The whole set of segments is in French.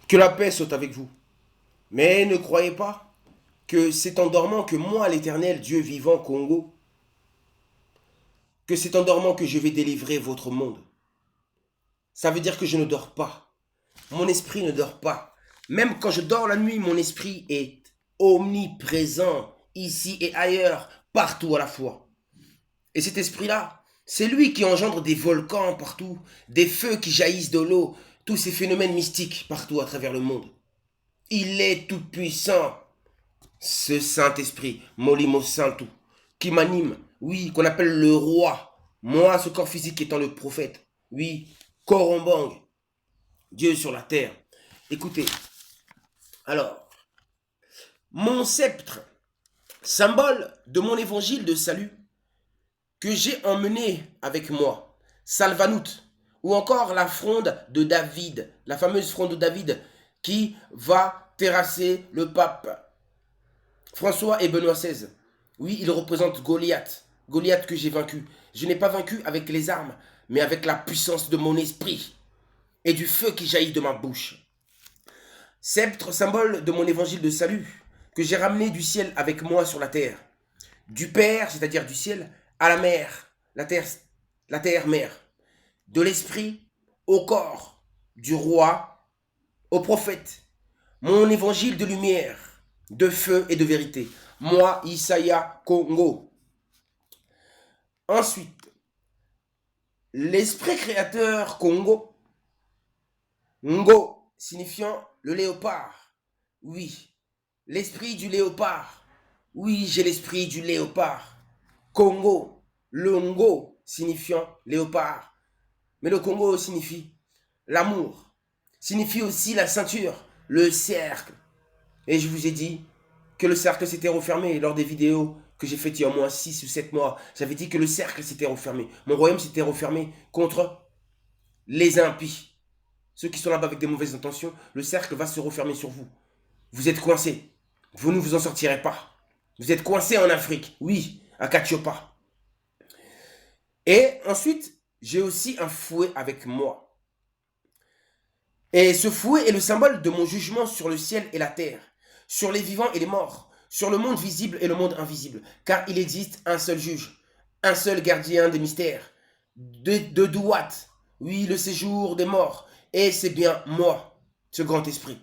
Que la paix soit avec vous. Mais ne croyez pas que c'est en dormant que moi, l'Éternel, Dieu vivant Congo, que c'est en dormant que je vais délivrer votre monde. Ça veut dire que je ne dors pas. Mon esprit ne dort pas. Même quand je dors la nuit, mon esprit est omniprésent, ici et ailleurs, partout à la fois. Et cet esprit-là, c'est lui qui engendre des volcans partout, des feux qui jaillissent de l'eau, tous ces phénomènes mystiques partout à travers le monde. Il est tout puissant, ce Saint-Esprit, Molimo Saintou, qui m'anime, oui, qu'on appelle le roi. Moi, ce corps physique étant le prophète, oui, Korombang, Dieu sur la terre. Écoutez, alors, mon sceptre, symbole de mon évangile de salut, que j'ai emmené avec moi, Salvanout, ou encore la fronde de David, la fameuse fronde de David qui va terrasser le pape François et Benoît XVI. Oui, il représente Goliath, Goliath que j'ai vaincu. Je n'ai pas vaincu avec les armes, mais avec la puissance de mon esprit et du feu qui jaillit de ma bouche. Sceptre, symbole de mon évangile de salut, que j'ai ramené du ciel avec moi sur la terre. Du Père, c'est-à-dire du ciel, à la mer, la terre mère. De l'esprit au corps, du roi au prophète. Mon évangile de lumière, de feu et de vérité. Moi, Isaiah Congo. Ensuite, l'esprit créateur Congo. Ngo, signifiant le léopard. Oui, l'esprit du léopard. Oui, j'ai l'esprit du léopard. Congo, le Ngo, signifiant léopard. Mais le Congo signifie l'amour. Signifie aussi la ceinture, le cercle. Et je vous ai dit que le cercle s'était refermé lors des vidéos que j'ai faites il y a au moins 6 ou 7 mois. J'avais dit que le cercle s'était refermé. Mon royaume s'était refermé contre les impies. Ceux qui sont là-bas avec des mauvaises intentions, le cercle va se refermer sur vous. Vous êtes coincés. Vous ne vous en sortirez pas. Vous êtes coincés en Afrique. Oui, à Katiopa. Et ensuite, j'ai aussi un fouet avec moi. Et ce fouet est le symbole de mon jugement sur le ciel et la terre, sur les vivants et les morts, sur le monde visible et le monde invisible. Car il existe un seul juge, un seul gardien des mystères, de Douat, oui, le séjour des morts. Et c'est bien moi, ce grand esprit,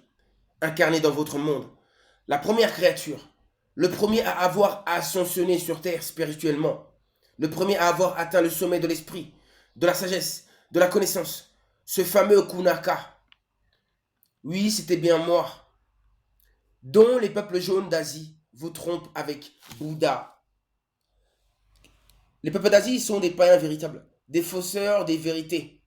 incarné dans votre monde, la première créature, le premier à avoir ascensionné sur terre spirituellement, le premier à avoir atteint le sommet de l'esprit, de la sagesse, de la connaissance, ce fameux Kunaka. Oui, c'était bien moi, dont les peuples jaunes d'Asie vous trompent avec Bouddha. Les peuples d'Asie sont des païens véritables, des fausseurs des vérités.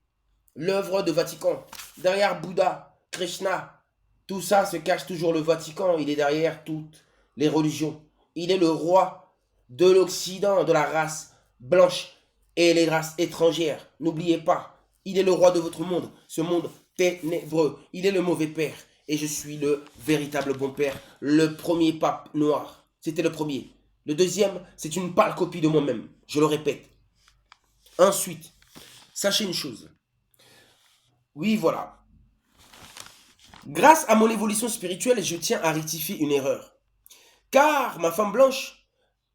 L'œuvre de Vatican. Derrière Bouddha, Krishna, tout ça se cache toujours le Vatican. Il est derrière toutes les religions. Il est le roi de l'Occident, de la race blanche et les races étrangères. N'oubliez pas, il est le roi de votre monde, ce monde ténébreux. Il est le mauvais père et je suis le véritable bon père, le premier pape noir. C'était le premier. Le deuxième, c'est une pâle copie de moi-même. Je le répète. Ensuite, sachez une chose. Oui, voilà. Grâce à mon évolution spirituelle, je tiens à rectifier une erreur. Car ma femme blanche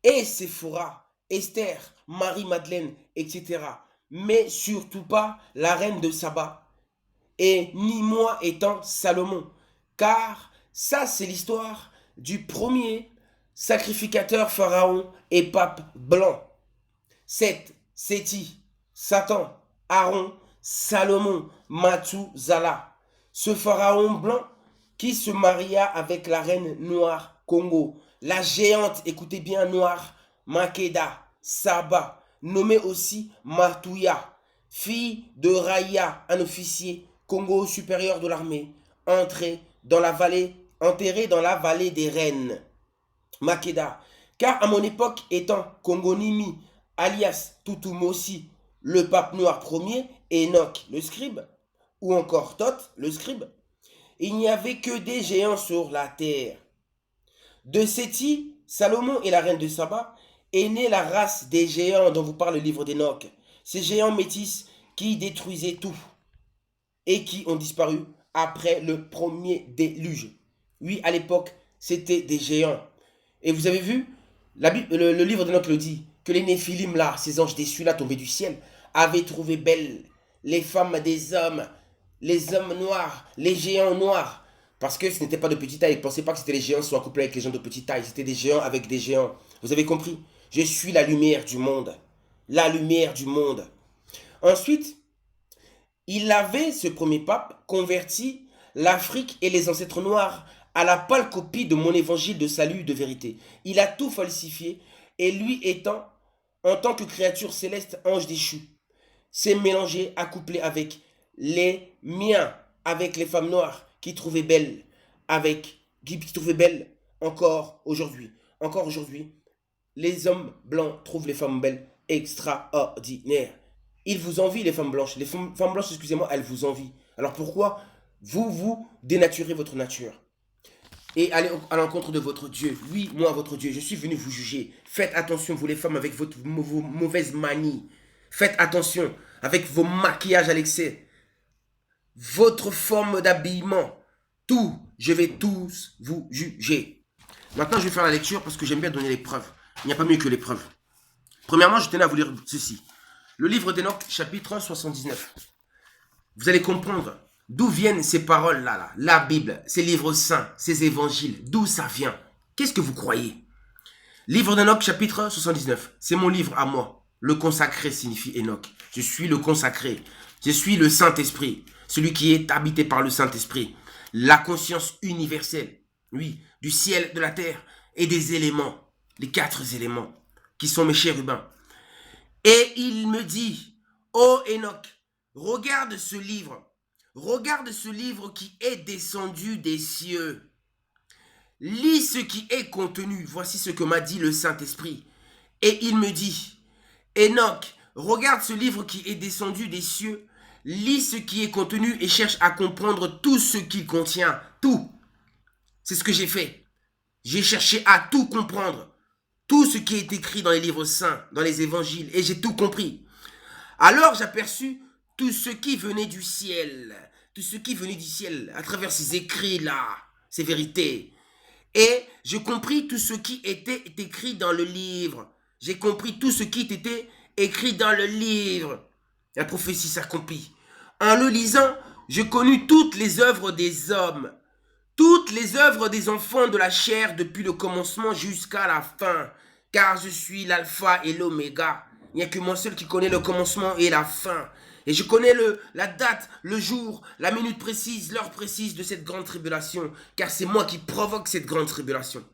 est Séphora, Esther, Marie-Madeleine, etc. Mais surtout pas la reine de Saba. Et ni moi étant Salomon. Car ça, c'est l'histoire du premier sacrificateur pharaon et pape blanc. Seth, Séti, Satan, Aaron, Salomon, Mathusalem. Ce pharaon blanc qui se maria avec la reine noire Congo, la géante, écoutez bien, noire Makeda, Saba, nommée aussi Matouya, fille de Raya, un officier Congo supérieur de l'armée, enterré dans la vallée des reines. Makeda, car à mon époque étant Kongonimi, alias Tutumosi, le pape noir premier, Enoch le scribe, ou encore Thoth le scribe, il n'y avait que des géants sur la terre. De Séti, Salomon et la reine de Saba, est née la race des géants dont vous parle le livre d'Enoch. Ces géants métis qui détruisaient tout et qui ont disparu après le premier déluge. Oui, à l'époque, c'était des géants. Et vous avez vu, le livre d'Enoch le dit, que les Néphilim là, ces anges déçus là tombés du ciel, avaient trouvé belles les femmes des hommes, les hommes noirs, les géants noirs. Parce que ce n'était pas de petite taille. Ne pensez pas que c'était les géants qui sont accouplés avec les gens de petite taille. C'était des géants avec des géants. Vous avez compris? Je suis la lumière du monde. La lumière du monde. Ensuite, il avait, ce premier pape, converti l'Afrique et les ancêtres noirs à la pâle copie de mon évangile de salut de vérité. Il a tout falsifié et lui étant, en tant que créature céleste, ange déchu, s'est mélangé, accouplé avec les miens, avec les femmes noires qui trouvaient belles, qui trouvaient belles encore aujourd'hui. Encore aujourd'hui, les hommes blancs trouvent les femmes belles extraordinaires. Ils vous envient, les femmes blanches. Les femmes blanches, excusez-moi, elles vous envient. Alors pourquoi vous dénaturez votre nature et allez à l'encontre de votre Dieu? Oui, moi, votre Dieu, je suis venu vous juger. Faites attention, vous les femmes, avec vos mauvaises manies. Faites attention avec vos maquillages à l'excès. Votre forme d'habillement. Tout, je vais tous vous juger. Maintenant, je vais faire la lecture parce que j'aime bien donner les preuves. Il n'y a pas mieux que les preuves. Premièrement, je tenais à vous lire ceci. Le livre d'Enoch, chapitre 79. Vous allez comprendre d'où viennent ces paroles-là, la Bible, ces livres saints, ces évangiles, d'où ça vient. Qu'est-ce que vous croyez? Livre d'Enoch, chapitre 79. C'est mon livre à moi. Le consacré signifie Enoch. Je suis le consacré. Je suis le Saint-Esprit. Celui qui est habité par le Saint-Esprit. La conscience universelle. Oui, du ciel, de la terre et des éléments. Les 4 éléments qui sont mes chérubins. Et il me dit, ô Enoch, regarde ce livre. Regarde ce livre qui est descendu des cieux. Lis ce qui est contenu. Voici ce que m'a dit le Saint-Esprit. Et il me dit, Enoch, regarde ce livre qui est descendu des cieux. Lis ce qui est contenu et cherche à comprendre tout ce qu'il contient. Tout. C'est ce que j'ai fait. J'ai cherché à tout comprendre. Tout ce qui est écrit dans les livres saints, dans les évangiles. Et j'ai tout compris. Alors j'aperçus tout ce qui venait du ciel. Tout ce qui venait du ciel à travers ces écrits-là. Ces vérités. Et je compris tout ce qui était écrit dans le livre. J'ai compris tout ce qui était écrit dans le livre. La prophétie s'accomplit. En le lisant, je connus toutes les œuvres des hommes, toutes les œuvres des enfants de la chair depuis le commencement jusqu'à la fin. Car je suis l'alpha et l'oméga. Il n'y a que moi seul qui connais le commencement et la fin. Et je connais la date, le jour, la minute précise, l'heure précise de cette grande tribulation. Car c'est moi qui provoque cette grande tribulation.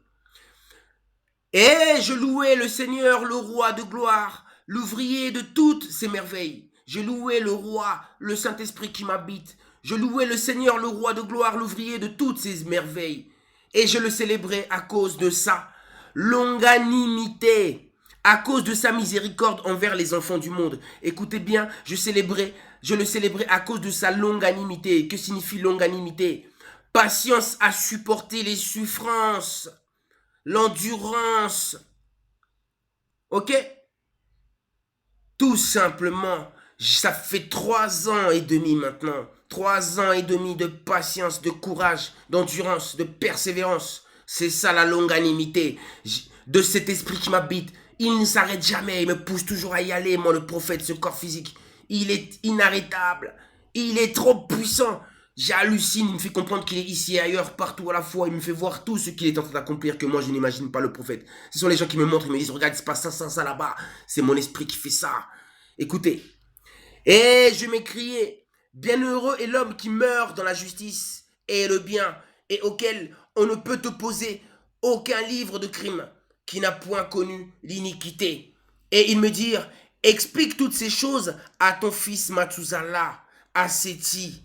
Et je louais le Seigneur, le roi de gloire, l'ouvrier de toutes ses merveilles. Je louais le roi, le Saint-Esprit qui m'habite. Je louais le Seigneur, le roi de gloire, l'ouvrier de toutes ses merveilles. Et je le célébrais à cause de sa longanimité, à cause de sa miséricorde envers les enfants du monde. Écoutez bien, je le célébrais à cause de sa longanimité. Que signifie longanimité? Patience à supporter les souffrances, l'endurance. Ok? Tout simplement, ça fait 3 ans et demi maintenant. 3 ans et demi de patience, de courage, d'endurance, de persévérance. C'est ça la longanimité de cet esprit qui m'habite. Il ne s'arrête jamais, il me pousse toujours à y aller, moi le prophète, ce corps physique. Il est inarrêtable, il est trop puissant. J'hallucine, il me fait comprendre qu'il est ici et ailleurs, partout à la fois. Il me fait voir tout ce qu'il est en train d'accomplir que moi je n'imagine pas le prophète. Ce sont les gens qui me montrent, ils me disent, regarde, il se passe ça là-bas. C'est mon esprit qui fait ça. Écoutez. Et je m'écriais, bienheureux est l'homme qui meurt dans la justice et le bien, et auquel on ne peut opposer aucun livre de crime, qui n'a point connu l'iniquité. Et ils me dirent, explique toutes ces choses à ton fils Mathusallah, à Séti.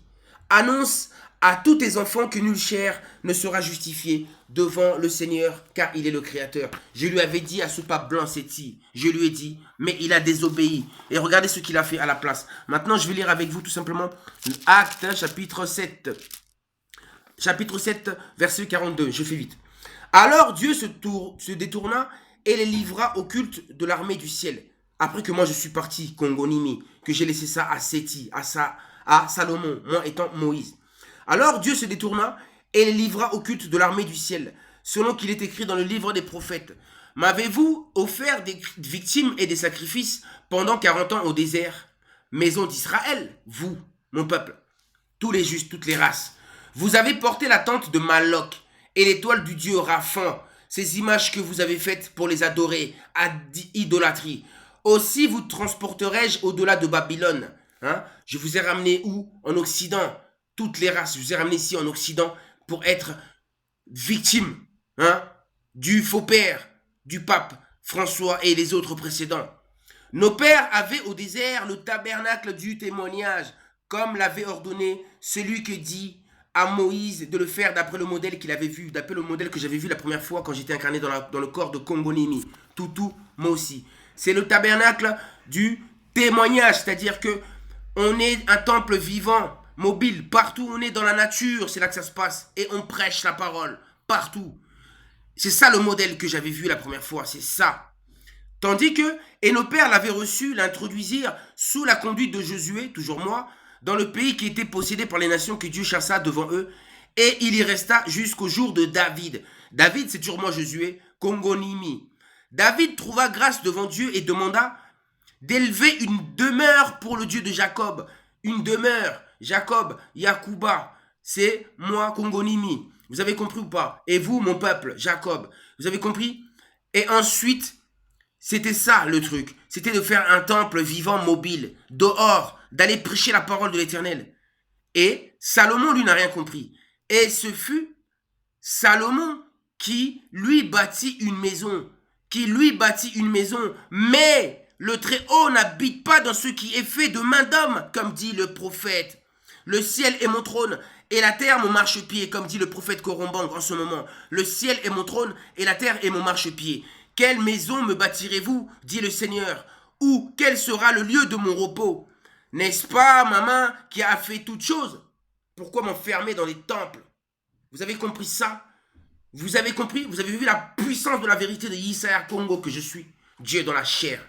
Annonce à tous tes enfants que nulle chair ne sera justifiée devant le Seigneur, car il est le Créateur. Je lui avais dit à ce pape blanc Séti, je lui ai dit, mais il a désobéi. Et regardez ce qu'il a fait à la place. Maintenant, je vais lire avec vous tout simplement Actes chapitre 7. Chapitre 7, verset 42, je fais vite. Alors Dieu se détourna et les livra au culte de l'armée du ciel. Après que moi je suis parti, Kongonimi, que j'ai laissé ça à Séti, à Salomon, moi étant Moïse. Alors Dieu se détourna et les livra au culte de l'armée du ciel, selon qu'il est écrit dans le livre des prophètes. M'avez-vous offert des victimes et des sacrifices pendant 40 ans au désert, maison d'Israël, vous, mon peuple, tous les justes, toutes les races. Vous avez porté la tente de Maloc et l'étoile du dieu Raphan, ces images que vous avez faites pour les adorer à idolâtrie. Aussi vous transporterai-je au-delà de Babylone. Hein? Je vous ai ramené où? En Occident. Toutes les races, je vous ai ramené ici en Occident pour être victime, hein, du faux père, du pape François et les autres précédents. Nos pères avaient au désert le tabernacle du témoignage, comme l'avait ordonné celui qui dit à Moïse de le faire d'après le modèle qu'il avait vu, d'après le modèle que j'avais vu la première fois quand j'étais incarné dans le corps de Kongonimi, Toutou, moi aussi. C'est le tabernacle du témoignage, c'est-à-dire que on est un temple vivant, mobile, partout où on est dans la nature, c'est là que ça se passe, et on prêche la parole, partout. C'est ça le modèle que j'avais vu la première fois, c'est ça. Tandis que, et nos pères l'avaient reçu, l'introduisirent sous la conduite de Josué, toujours moi, dans le pays qui était possédé par les nations que Dieu chassa devant eux, et il y resta jusqu'au jour de David. David, c'est toujours moi Josué, Kongonimi. David trouva grâce devant Dieu et demanda d'élever une demeure pour le Dieu de Jacob. Une demeure, Jacob, Yakuba, c'est moi Kongonimi. Vous avez compris ou pas? Et vous, mon peuple, Jacob, vous avez compris? Et ensuite, c'était ça le truc. C'était de faire un temple vivant, mobile, dehors, d'aller prêcher la parole de l'Éternel. Et Salomon, lui, n'a rien compris. Et ce fut Salomon qui lui bâtit une maison. Mais le Très-Haut n'habite pas dans ce qui est fait de main d'homme, comme dit le prophète. Le ciel est mon trône et la terre mon marchepied, comme dit le prophète Korombang en ce moment. Le ciel est mon trône et la terre est mon marchepied. Quelle maison me bâtirez-vous, dit le Seigneur, ou quel sera le lieu de mon repos? N'est-ce pas ma main qui a fait toutes choses? Pourquoi m'enfermer dans les temples? Vous avez compris ça? Vous avez compris? Vous avez vu la puissance de la vérité de Yisraël Congo que je suis? Dieu dans la chair.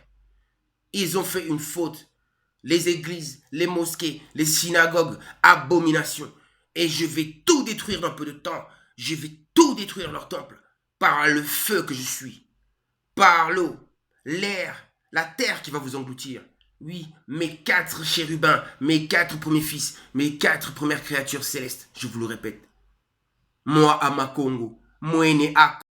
Ils ont fait une faute. Les églises, les mosquées, les synagogues, abomination. Et je vais tout détruire dans peu de temps. Je vais tout détruire leur temple par le feu que je suis. Par l'eau, l'air, la terre qui va vous engloutir. Oui, mes 4 chérubins, mes 4 premiers fils, mes 4 premières créatures célestes, je vous le répète. Moi, Amakongo, Moene Ak.